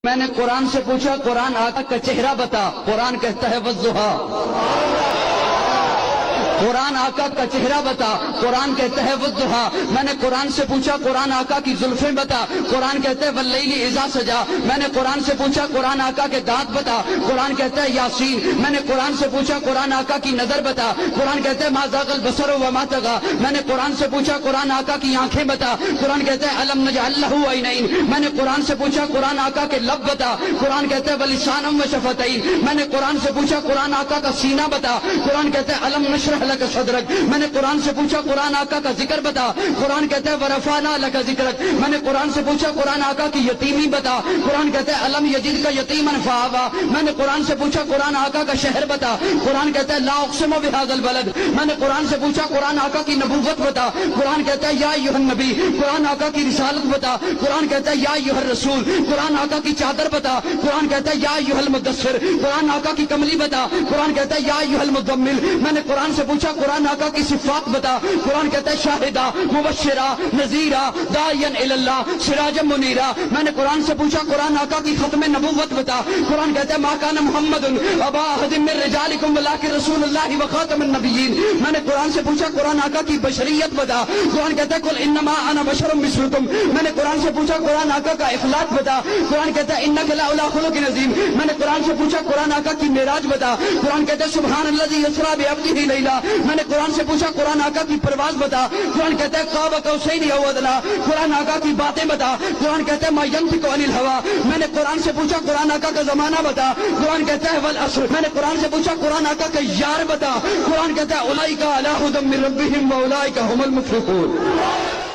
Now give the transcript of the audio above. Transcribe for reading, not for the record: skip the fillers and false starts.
میں نے قرآن سے پوچھا قرآن آقا کا چہرہ بتا، قرآن کہتا ہے والضحیٰ۔ قرآن آقا کا چہرہ بتا، قرآن کہتا ہے والضحیٰ۔ میں نے قرآن سے پوچھا قرآن آقا کی زلفیں بتا، قرآن کہتا ہے واللیل اذا سجا۔ میں نے قرآن سے پوچھا قرآن آقا کے دانت بتا، قرآن کہتا ہے یاسین۔ میں نے قرآن سے پوچھا قرآن آقا کی نظر بتا، قرآن کہتا ہے ما زاغ البصر وما طغى۔ میں نے قرآن سے پوچھا قرآن آقا کی آنکھیں بتا، قرآن کہتا ہے الم نجعل لہ عینین۔ میں نے قرآن سے پوچھا قرآن آقا کے لب بتا، قرآن کہتا ہے ولسانا وشفتین۔ میں نے قرآن سے پوچھا قرآن آقا کا سینہ بتا، قرآن کہتا ہے الم نشرح لک صدرک۔ میں نے قرآن سے پوچھا قرآن آقا کا ذکر بتا، قرآن کہتا ہے ورفعنا لک ذکرک۔ میں نے قرآن سے پوچھا قرآن آقا کی یتیمی بتا، قرآن کہتا ہے الم یجدک یتیما فآوی۔ میں نے قرآن سے پوچھا قرآن آقا کا شہر بتا، قرآن کہتا ہے لا اقسم بہذا البلد۔ میں نے قرآن سے پوچھا قرآن آقا کی نبوت بتا، قرآن کہتا ہے یا ایھا النبی۔ قرآن آقا کی رسالت بتا، قرآن کہتا ہے یا ایھا الرسول۔ قرآن آقا کی چادر بتا، قرآن کہتا ہے یا ایھا المدثر۔ قرآن آقا کی کملی بتا، قرآن کہتا ہے یا ایھا المزمل۔ میں نے قرآن سے پوچھا قرآن آقا کی صفات بتا، قرآن کہتا ہے شاہدہ مبشرہ نذیرہ داعیا الی اللہ سراجا منیرہ۔ میں نے قرآن سے پوچھا قرآن آقا کی ختم نبوت بتا، قرآن کہتا ہے ما کان محمد ابا احد من رجالکم ولکن رسول اللہ وخاتم النبیین۔ میں نے قرآن سے پوچھا قرآن آقا کی بشریت بتا، قرآن کہتا ہے قل انما انا بشر مثلکم۔ میں نے قرآن سے پوچھا قرآن آقا کا اخلاق بتا، قرآن کہتا ہے انک لعلی خلق عظیم۔ میں نے قرآن سے پوچھا قرآن آقا کی معراج بتا، قرآن کہتا ہے سبحان الذی اسریٰ بعبدہ لیلا۔ میں نے قرآن سے پوچھا قرآن آقا کی پرواز بتا، قرآن کہتا ہے قاب قوسین او ادنیٰ۔ قرآن آقا کی باتیں بتا، قرآن کہتا ہے ما ینطق عن الہویٰ۔ میں نے قرآن سے پوچھا قرآن آقا کا زمانہ بتا، قرآن کہتا ہے والعصر۔ میں نے قرآن سے پوچھا قرآن آقا کا یار بتا، قرآن کہتا ہے اولئک علی ھدی من ربہم واولئک ھم المفلحون۔